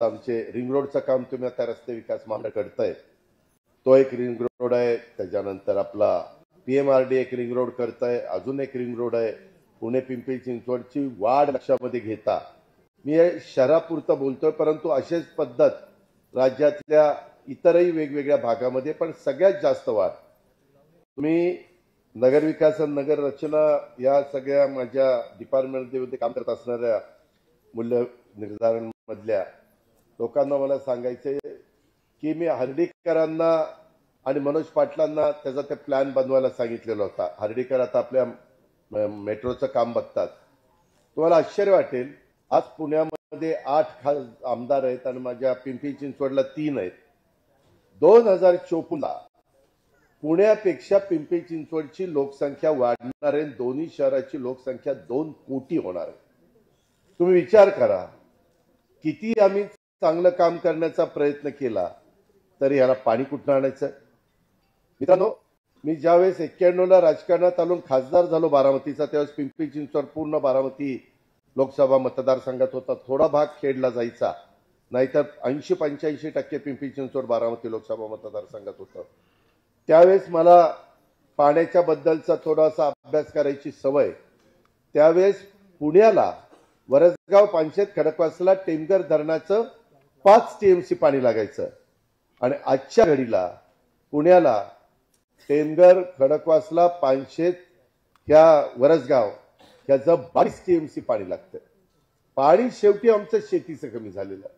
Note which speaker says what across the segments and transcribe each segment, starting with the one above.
Speaker 1: आमचे रिंग रोडचं काम तुम्ही आता रस्ते विकास महामंडळ करताय, तो एक रिंग रोड आहे. त्याच्यानंतर आपला PMRD एक रिंग रोड करताय, अजून एक रिंग रोड आहे. पुणे पिंपरी चिंचवडची वाढ लक्षामध्ये घेता मी शहरापुरतं बोलतोय, परंतु अशीच पद्धत राज्यातल्या इतरही वेगवेगळ्या भागामध्ये पण सगळ्यात जास्त वाढ. तुम्ही नगरविकास आणि नगर रचना या सगळ्या माझ्या डिपार्टमेंटमध्ये काम करत असणाऱ्या मूल्य निर्धारण मधल्या लोकांना मला सांगायचंय की मी हर्डीकरांना आणि मनोज पाटलांना त्याचा ते प्लॅन बनवायला सांगितलेला होता. हर्डीकर आता आपल्या मेट्रोचं काम बघतात. तुम्हाला आश्चर्य वाटेल, आज पुण्यामध्ये 8 आमदार आहेत आणि माझ्या पिंपरी चिंचवडला 3 आहेत. 2054 पुण्यापेक्षा पिंपरी चिंचवडची लोकसंख्या वाढणार आहे. दोन्ही शहराची लोकसंख्या 2 कोटी होणार आहे. तुम्ही विचार करा, किती आम्ही चांगलं काम करण्याचा प्रयत्न केला तरी याला पाणी कुठून आणायचं. मित्रांनो, मी ज्यावेळेस 91ला राजकारणात आलो, खासदार झालो बारामतीचा, त्यावेळेस पिंपरी चिंचवड पूर्ण बारामती लोकसभा मतदारसंघात होता. थोडा भाग खेडला जायचा, नाहीतर 80-85% पिंपरी चिंचवड बारामती लोकसभा मतदारसंघात होतं. त्यावेळेस मला पाण्याच्या बद्दलचा थोडासा अभ्यास करायची सवय. त्यावेळेस पुण्याला वरसगाव, पानशेत, खडकवासला टेमघर धरणाचं 5 TMC पाणी लागायचं आणि आजच्या घडीला पुण्याला टेमघर, खडकवासला, पानशेत, ह्या वरसगाव ह्याचं 22 TMC पाणी लागतं. पाणी शेवटी आमचं शेतीचं कमी झालेलं आहे.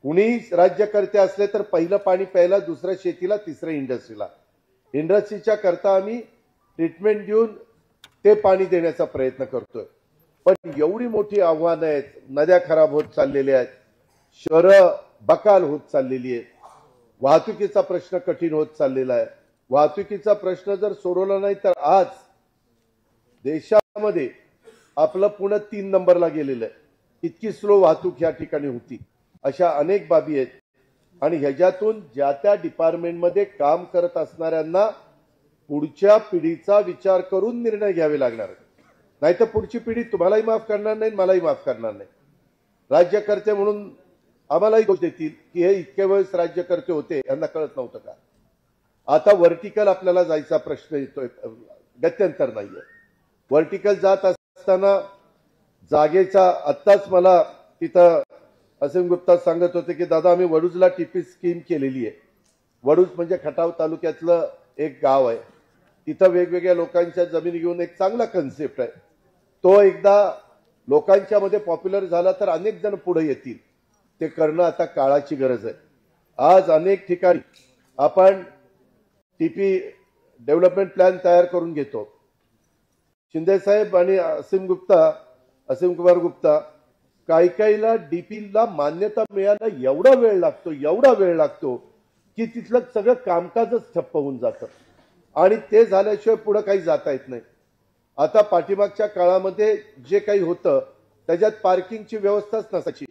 Speaker 1: कुणी राज्यकर्ते असले तर पहिलं पाणी प्यायला, दुसरं शेतीला, तिसरं इंडस्ट्रीला. इंडस्ट्रीच्या करता आम्ही ट्रीटमेंट देऊन ते पाणी देण्याचा प्रयत्न करतोय. पण एवढी मोठी आव्हानं आहेत. नद्या खराब होत चाललेल्या आहेत, शहरं बकाल होत चाललेली आहेत, वाहतुकीचा प्रश्न कठीण होत चाललेला आहे. वाहतुकीचा प्रश्न जर सोडवला नाही तर आज देशामध्ये आपलं पुणे 3 नंबरला गेलेलं आहे. इतकी स्लो वाहतूक या ठिकाणी होती. अशा अनेक बाबी आहेत आणि ह्याच्यातून ज्या त्या डिपार्टमेंटमध्ये काम करत असणाऱ्यांना पुढच्या पिढीचा विचार करून निर्णय घ्यावे लागणार. नाहीतर पुढची पिढी तुम्हालाही माफ करणार नाही, मलाही माफ करणार नाही. राज्यकर्ते म्हणून आम्हालाही दोष देतील की हे इतके वेळेस राज्यकर्ते होते, यांना कळत नव्हतं का. आता व्हर्टिकल आपल्याला जायचा प्रश्न येतोय, गत्यंतर नाहीये. व्हर्टिकल जात असताना जागेचा, आत्ताच मला तिथं असीम गुप्ता सांगत होते की दादा आम्ही वडूजला टीपी स्कीम केलेली आहे. वडूज म्हणजे खटाव तालुक्यातलं एक गाव आहे. तिथं वेगवेगळ्या लोकांच्या जमिनी घेऊन एक चांगला कन्सेप्ट आहे. तो एकदा लोकांच्या मध्ये पॉप्युलर झाला तर अनेक जण पुढे येतील. ते करणं आता काळाची गरज आहे. आज अनेक ठिकाणी आपण टीपी डेव्हलपमेंट प्लॅन तयार करून घेतो. शिंदे साहेब आणि असीम कुमार गुप्ता, काहीला डीपीला मान्यता मिळायला एवढा वेळ लागतो की तिथलं सगळं कामकाजच ठप्प होऊन जातं आणि ते झाल्याशिवाय पुढे काही जाता येत नाही. आता पाठीमागच्या काळामध्ये जे काही होतं त्याच्यात पार्किंगची व्यवस्थाच नसायची.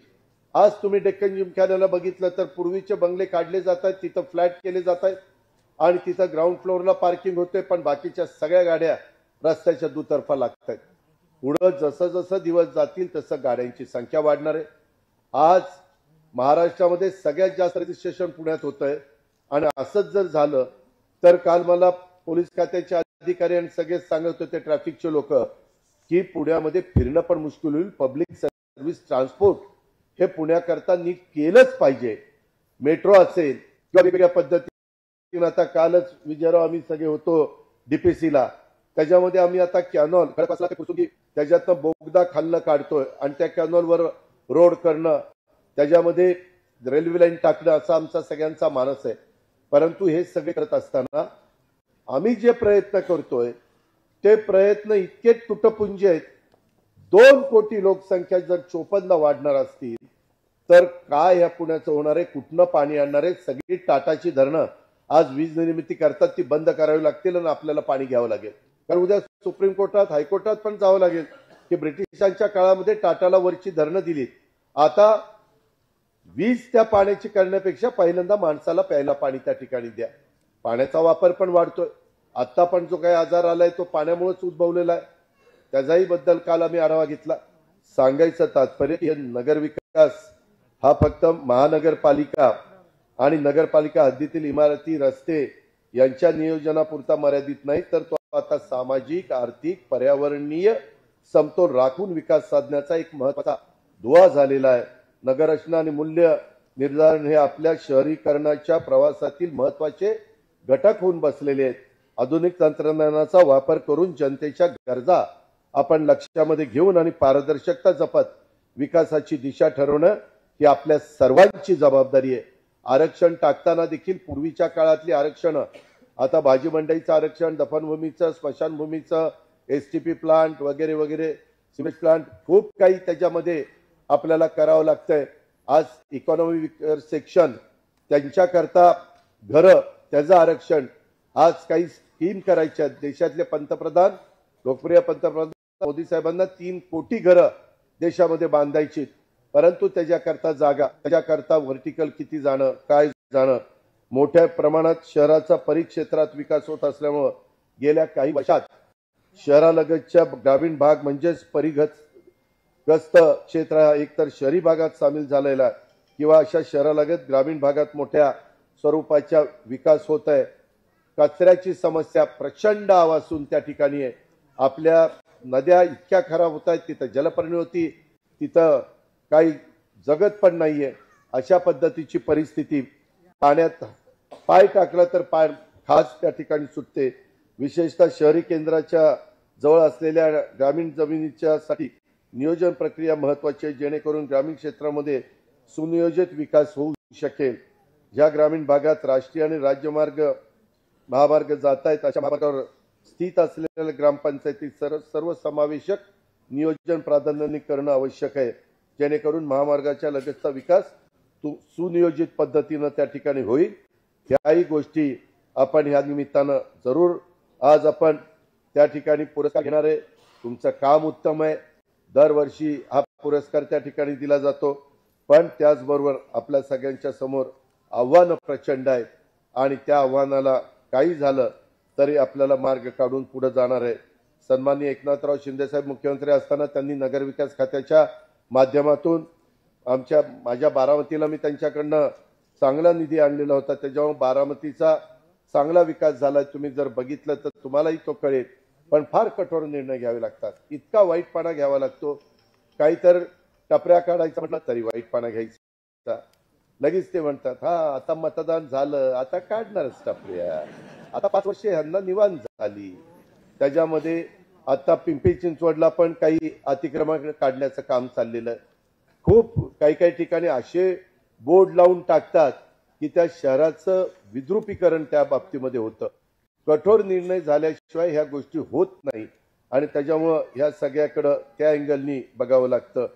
Speaker 1: आज तुम्ही डेक्कन जिमखान्याला बघितलं तर पूर्वीचे बंगले काढले जात आहेत, तिथं फ्लॅट केले जात आहेत आणि तिथं ग्राउंड फ्लोअरला पार्किंग होते, पण बाकीच्या सगळ्या गाड्या रस्त्याच्या दुतर्फा लागत आहेत. पुढं जसं जसं दिवस जातील तसं गाड्यांची संख्या वाढणार आहे. आज महाराष्ट्रामध्ये सगळ्यात जास्त रजिस्ट्रेशन पुण्यात होत आहे आणि असंच जर झालं तर काल मला पोलीस खात्याचे अधिकारी आणि सगळेच सांगत होते, ट्रॅफिकचे लोक, की पुण्यामध्ये फिरणं पण मुश्किल होईल. पब्लिक सर्व्हिस ट्रान्सपोर्ट हे पुण्याकरता नीट केलंच पाहिजे. मेट्रो असेल किंवा वेगवेगळ्या पद्धतीने. आता कालच विजयराव आम्ही सगळे होतो डीपीसीला, त्याच्यामध्ये आम्ही आता कॅनॉल त्याच्यातनं बोगदा खाल्लं काढतोय आणि त्या कॅनॉलवर रोड करणं, त्याच्यामध्ये रेल्वे लाईन टाकणं, असा आमचा सगळ्यांचा मानस आहे. परंतु हे सगळे करत असताना आम्ही जे प्रयत्न करतोय ते प्रयत्न इतके तुटपुंजे आहेत. 2 कोटी लोकसंख्या जर 54ला वाढणार असतील तर काय ह्या पुण्याचं होणार आहे, कुठनं पाणी आणणार आहे. सगळी टाटाची धरणं आज वीज निर्मिती करतात ती बंद करावी लागतील आणि आपल्याला पाणी घ्यावं लागेल. कारण उद्या सुप्रीम कोर्टात, हायकोर्टात पण जावं लागेल की ब्रिटिशांच्या काळामध्ये टाटाला वरची धरणं दिलीत. आता वीज त्या पाण्याची करण्यापेक्षा पहिल्यांदा माणसाला प्यायला पाणी त्या ठिकाणी द्या. पाण्याचा वापर पण वाढतोय. आता पण जो काही आजार आलाय तो पाण्यामुळेच उद्भवलेला आहे. त्याचाही बद्दल काल आम्ही आढावा घेतला. सांगायचं तात्पर्य हे नगरविकास हा फक्त महानगरपालिका आणि नगरपालिका हद्दीतील इमारती, रस्ते यांच्या नियोजनापुरता मर्यादित नाही, तर तो आता सामाजिक, आर्थिक, पर्यावरणीय समतोल राखून विकास साधण्याचा एक महत्त्वाचा दुवा झालेला आहे. नगररचना आणि मूल्य निर्धारण हे आपल्या शहरीकरणाच्या प्रवासातील महत्त्वाचे घटक होऊन बसलेले आहेत. आधुनिक तंत्रज्ञानाचा वापर करून जनतेच्या गरजा आपण लक्षामध्ये घेऊन आणि पारदर्शकता जपत विकासाची दिशा ठरवणं ही आपल्या सर्वांची जबाबदारी आहे. आरक्षण टाकताना देखील पूर्वीच्या काळातली आरक्षण, आता भाजी मंडईचं आरक्षण, दफनभूमीचं, स्मशानभूमीचं, एसटीपी प्लांट वगैरे वगैरे, सिमेंट प्लांट, खूप काही त्याच्यामध्ये आपल्याला करावं लागतंय. आज इकॉनॉमी सेक्शन त्यांच्याकरता घरं, त्याचं आरक्षण, आज काही स्कीम करायच्या. देशातले पंतप्रधान, लोकप्रिय पंतप्रधान मोदी साहेबांना 3 कोटी घरं देशामध्ये बांधायची, परंतु त्याच्याकरता जागा, त्याच्याकरता व्हर्टिकल किती जाणं, काय जाणं, मोठ्या प्रमाणात शहराचा परिक्षेत्रात विकास होत असल्यामुळे गेल्या काही वर्षात शहरालगतच्या ग्रामीण भाग म्हणजेच परिग्रस्त क्षेत्र एकतर शहरी भागात सामील झालेला किंवा अशा शहरालगत ग्रामीण भागात मोठ्या स्वरूपाचा विकास होत आहे. कचऱ्याची समस्या प्रचंड आवासून त्या ठिकाणी आहे. आपल्या नद्या इतक्या खराब होत आहेत, तिथं जलपर्णी होती, तिथं काही जगत पण नाहीये. अशा पद्धतीची परिस्थिती, पाण्यात पाय टाकला तर पाय खास त्या ठिकाणी सुटते. विशेषतः शहरी केंद्राच्या जवळ असलेल्या ग्रामीण जमिनीच्या साठी नियोजन प्रक्रिया महत्वाची आहे, जेणेकरून ग्रामीण क्षेत्रामध्ये सुनियोजित विकास होऊ शकेल. ज्या ग्रामीण भागात राष्ट्रीय आणि राज्यमार्ग, महामार्ग जात आहेत, अशा मार्गावर स्थित असलेल्या ग्रामपंचायती सर्व समावेशक नियोजन प्राधान्याने करणं आवश्यक आहे, जेणेकरून महामार्गाच्या लगतचा विकास सुनियोजित पद्धतीनं त्या ठिकाणी होईल. ह्याही गोष्टी आपण ह्या निमित्तानं जरूर आज आपण त्या ठिकाणी पुरस्कार घेणार आहे. तुमचं काम उत्तम आहे. दरवर्षी हा पुरस्कार त्या ठिकाणी दिला जातो, पण त्याचबरोबर आपल्या सगळ्यांच्या समोर आव्हानं प्रचंड आहेत आणि त्या आव्हानाला काही झालं तरी आपल्याला मार्ग काढून पुढे जाणार आहे. सन्माननीय एकनाथराव शिंदे साहेब मुख्यमंत्री असताना त्यांनी नगरविकास खात्याच्या माध्यमातून माझ्या बारामतीला मी त्यांच्याकडनं चांगला निधी आणलेला होता, त्याच्यामुळे बारामतीचा चांगला विकास झाला. तुम्ही जर बघितलं तर तुम्हालाही तो कळेल. पण फार कठोर निर्णय घ्यावे लागतात, इतका वाईटपणा घ्यावा लागतो. काही तर टपऱ्या काढायचं म्हटलं तरी वाईटपणा घ्यायचा. लगेच ते म्हणतात, हा आता मतदान झालं, आता काढणारच टपऱ्या, आता 5 वर्ष ह्यांना निवांत झाली. त्याच्यामध्ये आता पिंपरी चिंचवडला पण काही अतिक्रमण काढण्याचं काम चाललेलं आहे. खूप काही ठिकाणी असे बोर्ड लावून टाकतात की त्या शहराचं विद्रुपीकरण त्या बाबतीमध्ये होतं. कठोर निर्णय झाल्याशिवाय ह्या गोष्टी होत नाही आणि त्याच्यामुळं ह्या सगळ्याकडं त्या अँगलनी बघावं लागतं.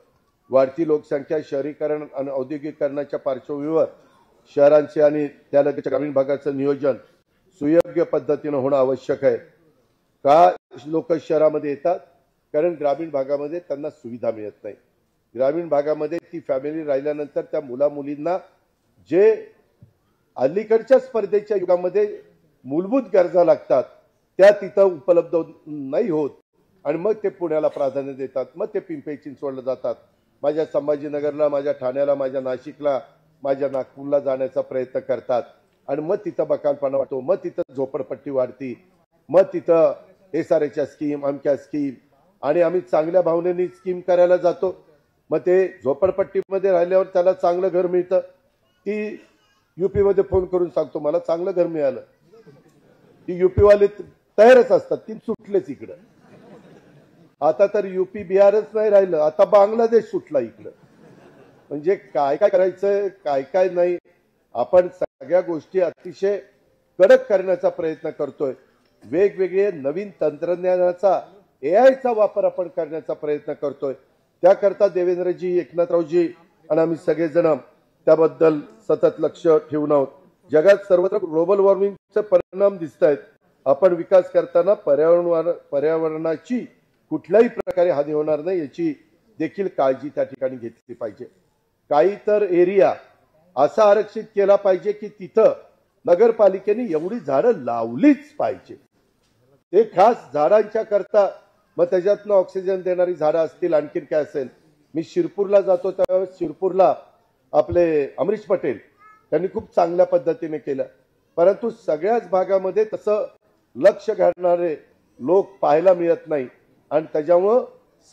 Speaker 1: वाढती लोकसंख्या, शहरीकरण आणि औद्योगिकरणाच्या पार्श्वभूमीवर शहरांचे आणि त्यालगतच्या ग्रामीण भागाचं नियोजन सुयोग्य पद्धतीनं होणं आवश्यक आहे. का लोक शहरामध्ये येतात? कारण ग्रामीण भागामध्ये त्यांना सुविधा मिळत नाही. ग्रामीण भागामध्ये ती फॅमिली राहिल्यानंतर त्या मुलींना जे अलीकडच्या स्पर्धेच्या युगामध्ये मूलभूत गरजा लागतात त्या तिथं उपलब्ध नाही होत आणि मग ते पुण्याला प्राधान्य देतात, मग ते पिंपरी चिंचवडला जातात, माझ्या संभाजीनगरला, माझ्या ठाण्याला, माझ्या नाशिकला, माझ्या नागपूरला जाण्याचा प्रयत्न करतात आणि मग तिथं बकालपणा वाटतो, मग तिथं झोपडपट्टी वाढती, मग तिथं एसआरएच्या स्कीम, अमक्या स्कीम, आणि आम्ही चांगल्या भावनेने स्कीम करायला जातो. मग ते झोपडपट्टीमध्ये राहिल्यावर त्याला चांगलं घर मिळतं, ती युपी मध्ये फोन करून सांगतो मला चांगलं घर मिळालं. ती युपी वाले तयारच असतात, ती सुटलेच इकडं. आता तर युपी बिहारच नाही राहिलं, आता बांगलादेश सुटला इकडं. म्हणजे काय काय करायचं, काय काय नाही. आपण सगळ्या गोष्टी अतिशय कडक करण्याचा प्रयत्न करतोय. वेगवेगळे नवीन तंत्रज्ञानाचा, एआयचा वापर आपण करण्याचा प्रयत्न करतोय. त्याकरता देवेंद्रजी, एकनाथरावजी आणि आम्ही सगळेजण त्याबद्दल सतत लक्ष ठेवून आहोत. जगात सर्वत्र ग्लोबल वॉर्मिंगचे परिणाम दिसत आहेत. आपण विकास करताना पर्यावरणाची कुठल्याही प्रकारे हानी होणार नाही याची देखील काळजी त्या ठिकाणी घेतली पाहिजे. काही तर एरिया असा आरक्षित केला पाहिजे की तिथं नगरपालिकेने एवढी झाडं लावलीच पाहिजे. ते खास झाडांच्या करता, मग त्याच्यातनं ऑक्सिजन देणारी झाडं असतील, आणखीन काय असेल. मी शिरपूरला जातो त्यावेळेस शिरपूरला आपले अमरीश पटेल त्यांनी खूप चांगल्या पद्धतीने केलं, परंतु सगळ्याच भागामध्ये तसं लक्ष घालणारे लोक पाहायला मिळत नाही आणि त्याच्यामुळं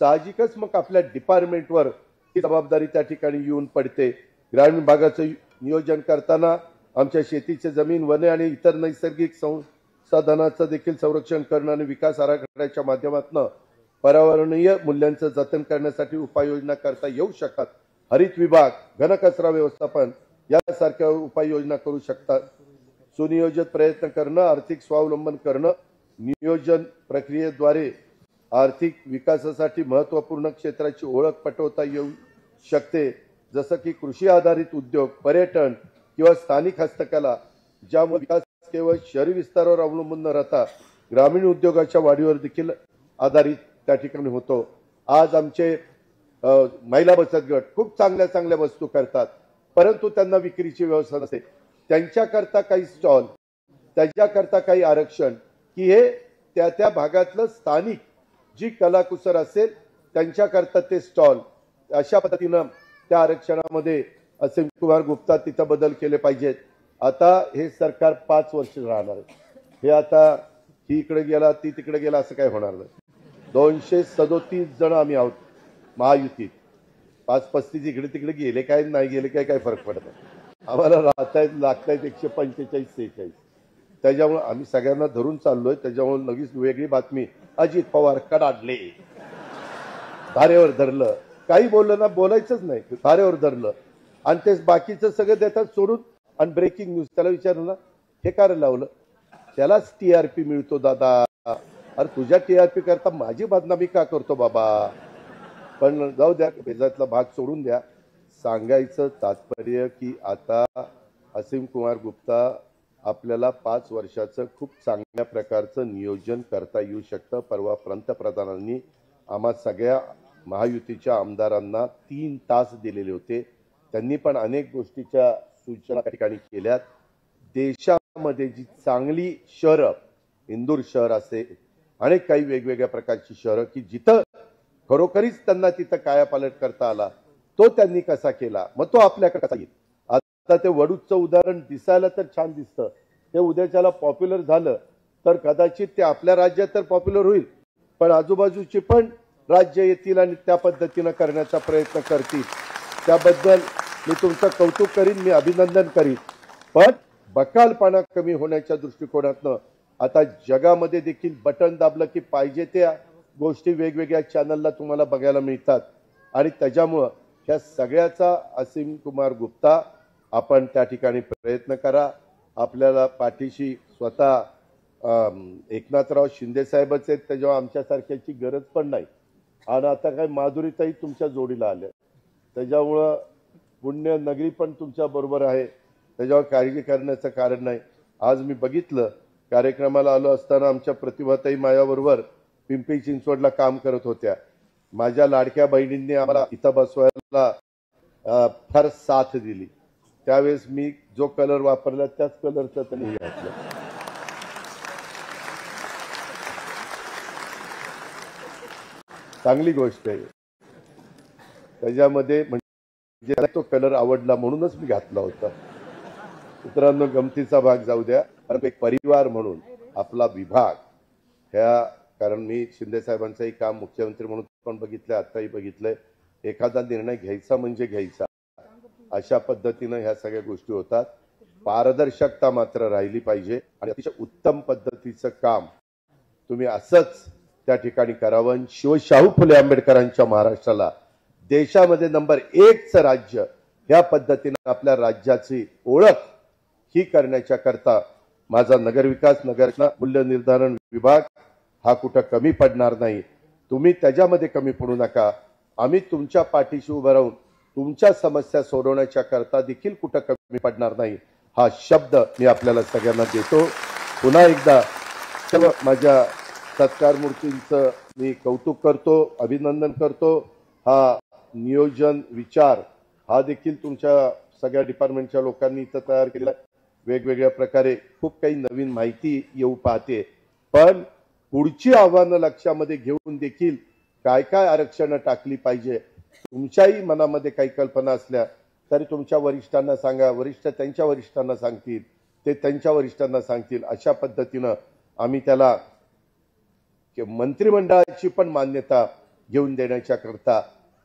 Speaker 1: साहजिकच मग आपल्या डिपार्टमेंटवर ही जबाबदारी त्या ठिकाणी येऊन पडते. ग्रामीण भागाचं नियोजन करताना आमच्या शेतीचे जमीन, वने आणि इतर नैसर्गिक संसाधनांचं देखील संरक्षण करणं आणि विकास आराखड्याच्या माध्यमातून पर्यावरणीय मूल्यांचं जतन करण्यासाठी उपाययोजना करता येऊ शकतात. हरित विभाग, घनकचरा व्यवस्थापन यासारख्या उपाययोजना करू शकतात. सुनियोजित प्रयत्न करणं, आर्थिक स्वावलंबन करणं, नियोजन प्रक्रियेद्वारे आर्थिक विकासासाठी महत्त्वपूर्ण क्षेत्राची ओळख पटवता येऊ शकते, जसं की कृषी आधारित उद्योग, पर्यटन किंवा स्थानिक हस्तकला, ज्यामुळे विकास केवळ शहरी विस्तारावर अवलंबून न राहता ग्रामीण उद्योगाच्या वाढीवर देखील आधारित त्या ठिकाणी होतो. आज आमचे महिला बचत गट खूप चांगल्या चांगल्या वस्तू करतात, परंतु त्यांना विक्रीची व्यवस्था नसते. त्यांच्याकरता काही स्टॉल, त्याच्याकरता काही आरक्षण, की हे त्या त्या भागातलं स्थानिक जी कलाकुसर असेल त्यांच्याकरता ते स्टॉल, अशा पद्धतीनं त्या आरक्षणामध्ये असीम कुमार गुप्ता तिथं बदल केले पाहिजेत. आता हे सरकार 5 वर्ष राहणार आहे. हे आता ही इकडे गेला ती तिकडे गेला असं काय होणार नाही. 237 जण आम्ही आहोत महायुतीत. 5-35 इकडे तिकडे गेले काय नाही गेले काय फरक पडत नाही. आम्हाला लागतायत 145-46. त्याच्यामुळे आम्ही सगळ्यांना धरून चाललोय. त्याच्यामुळे लगेच वेगळी बातमी, अजित पवार कडाडले, धारेवर धरलं, काही बोललं ना, बोलायचंच नाही, धारेवर धरलं आणि तेच बाकीचं सगळं देतात सोडून. आणि ब्रेकिंग न्यूज, त्याला विचारलं ना हे काय लावलं, त्यालाच टीआरपी मिळतो दादा. अरे तुझ्या टीआरपी करता माझी बदनामी का करतो बाबा. पण जाऊ द्या, भेजातला भाग सोडून द्या. सांगायचं तात्पर्य की आता असीम कुमार गुप्ता आपल्याला 5 वर्षाचं खूप चांगल्या प्रकारचं नियोजन करता येऊ शकतं. परवा पंतप्रधानांनी आम्हा सगळ्या महायुतीच्या आमदारांना 3 तास दिलेले होते. त्यांनी पण अनेक गोष्टीच्या सूचना त्या ठिकाणी केल्यात. देशामध्ये जी चांगली शहरं, इंदूर शहर असेल, अनेक काही वेगवेगळ्या प्रकारची शहरं की जिथं खरोखरीच त्यांना तिथं कायापालट करता आला, तो त्यांनी कसा केला, मग तो आपल्याकडे कसा येईल. आता ते वडूजचं उदाहरण दिसायला तर छान दिसतं, ते उद्याच्याला पॉप्युलर झालं तर कदाचित ते आपल्या राज्यात तर पॉप्युलर होईल, पण आजूबाजूची पण राज्य येतील आणि त्या पद्धतीनं करण्याचा प्रयत्न करतील. त्याबद्दल मी तुमचं कौतुक करीन, मी अभिनंदन करीन. पण बकालपणा कमी होण्याच्या दृष्टिकोनातनं आता जगामध्ये देखील बटन दाबलं की पाहिजे त्या गोष्टी वेगवेगळ्या चॅनलला तुम्हाला बघायला मिळतात. आणि त्याच्यामुळं ह्या सगळ्याचा असीम कुमार गुप्ता आपण त्या ठिकाणी प्रयत्न करा. आपल्याला पाठीशी स्वतः एकनाथराव शिंदे साहेबच आहेत, त्याच्यावर आमच्यासारख्याची गरज पण नाही. आणि आता काय माधुरीताई तुमच्या जोडीला आल्या, त्याच्यामुळं पुण्य नगरी पण तुमच्या बरोबर आहे, त्याच्यावर काळजी करण्याचं कारण नाही. आज मी बघितलं कार्यक्रमाला आलो असताना आमच्या प्रतिभाताई माझ्याबरोबर पिंपरी चिंचवडला काम करत होत्या. माझ्या लाडक्या बहिणींनी आम्हाला इथं बसवायला फार साथ दिली. त्यावेळेस मी जो कलर वापरला त्याच कलरचा त्यांनी घातला. चांगली गोष्ट आहे. त्याच्यामध्ये म्हणजे तो कलर आवडला म्हणूनच मी घातला होता. मित्रांनो, गमतीचा भाग जाऊ द्या. एक परिवार म्हणून आपला विभाग ह्या, कारण मी शिंदे साहेबांचंही काम मुख्यमंत्री म्हणून पण बघितलंय, आताही बघितलंय. एखादा निर्णय घ्यायचा म्हणजे घ्यायचा, अशा पद्धतीनं ह्या सगळ्या गोष्टी होतात. पारदर्शकता मात्र राहिली पाहिजे आणि अतिशय उत्तम पद्धतीचं काम तुम्ही असंच त्या ठिकाणी करावं. शाहू फुले आंबेडकरांच्या महाराष्ट्राला देशामध्ये नंबर 1चं राज्य ह्या पद्धतीनं आपल्या राज्याची ओळख ही करण्याच्या करता माझा नगरविकास, नगर मूल्य निर्धारण विभाग हा कुठं कमी पडणार नाही. तुम्ही त्याच्यामध्ये कमी पडू नका. आम्ही तुमच्या पाठीशी उभं राहून तुमच्या समस्या सोडवण्याच्या करता देखील कुठं कमी पडणार नाही, हा शब्द मी आपल्याला सगळ्यांना देतो. पुन्हा एकदा सर्व माझ्या सत्कार मूर्तींचं मी कौतुक करतो, अभिनंदन करतो. हा नियोजन विचार हा देखील तुमच्या सगळ्या डिपार्टमेंटच्या लोकांनी इथं तयार केला. वेगवेगळ्या प्रकारे खूप काही नवीन माहिती येऊ पाहते, पण पुढची आव्हानं लक्षामध्ये घेऊन देखील काय काय आरक्षणं टाकली पाहिजे, तुमच्याही मनामध्ये काही कल्पना असल्या तरी तुमच्या वरिष्ठांना सांगा, वरिष्ठ त्यांच्या वरिष्ठांना सांगतील, ते त्यांच्या वरिष्ठांना सांगतील. अशा पद्धतीनं आम्ही त्याला मंत्रिमंडळाची पण मान्यता घेऊन देण्याच्या करता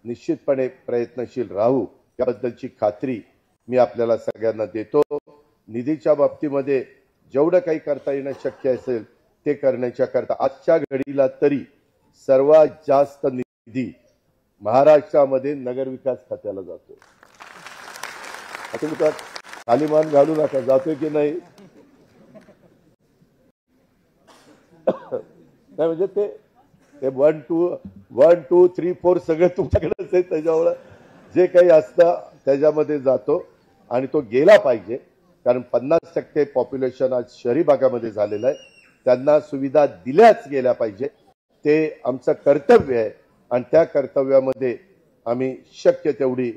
Speaker 1: निश्चितपणे प्रयत्नशील राहू, याबद्दलची खात्री मी आपल्याला सगळ्यांना देतो. निधीच्या बाबतीमध्ये जेवढं काही करता येणं शक्य असेल ते करण्याच्या करता आजच्या घडीला तरी सर्वात जास्त निधी महाराष्ट्रामध्ये नगरविकास खात्याला जातो. आता खाली मान घालू नका, जातोय की नाही नाही म्हणजे ते 1 2 3 4 सगळं तुमच्याकडेच आहे. त्याच्यामुळे जे काही असतं त्याच्यामध्ये जातो आणि तो गेला पाहिजे. कारण 50% पॉप्युलेशन आज शहरी भागामध्ये झालेलं आहे. त्यांना सुविधा दिल्याच गेल्या पाहिजे. ते आमचं कर्तव्य आहे आणि त्या कर्तव्यामध्ये आम्ही शक्य तेवढी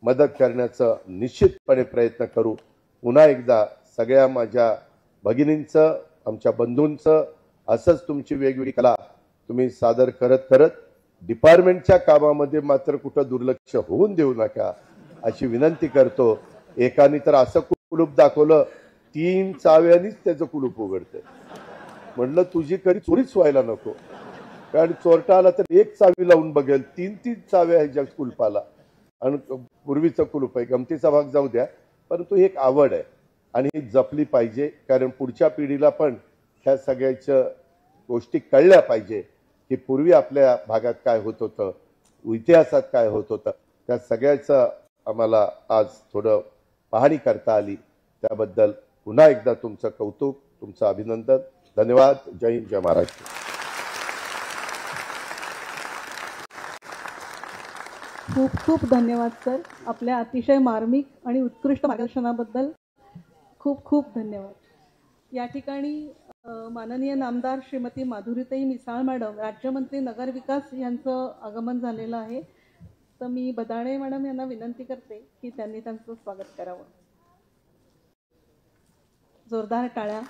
Speaker 1: मदत करण्याचं निश्चितपणे प्रयत्न करू. पुन्हा एकदा सगळ्या माझ्या भगिनींचं, आमच्या बंधूंचं असंच तुमची वेगवेगळी कला तुम्ही सादर करत करत डिपार्टमेंटच्या कामामध्ये मात्र कुठं दुर्लक्ष होऊन देऊ नका अशी विनंती करतो. एकाने तर असं कुलूप दाखवलं 3 चाव्यांनीच त्याचं कुलूप उघडतं. म्हणलं तुझी कधी चोरीच व्हायला नको, कारण चोरटा आला तर 1 चावी लावून बघेल, 3 चाव्या ह्याच्या कुलपाला. आणि पूर्वीचं कुलूप आहे. गमतीचा भाग जाऊ द्या, परंतु ही एक आवड आहे आणि ही जपली पाहिजे. कारण पुढच्या पिढीला पण ह्या सगळ्याच्या गोष्टी कळल्या पाहिजे की पूर्वी आपल्या भागात काय होत होतं, इतिहासात काय होत होतं. त्या सगळ्याचं आम्हाला आज थोडं पाहणी करता आली. त्याबद्दल पुन्हा एकदा तुमचं कौतुक, तुमचं अभिनंदन. धन्यवाद. जय हिंद, जय महाराष्ट्र.
Speaker 2: खूप खूप धन्यवाद सर. आपल्या अतिशय मार्मिक आणि उत्कृष्ट मार्गदर्शनाबद्दल खूप खूप धन्यवाद. या ठिकाणी माननीय नामदार श्रीमती माधुरीताई मिसाळ मॅडम, राज्यमंत्री नगरविकास यांचं आगमन झालेलं आहे. तर मी बदाणे मॅडम यांना विनंती करते की त्यांनी त्यांचं स्वागत करावं. जोरदार टाळ्या.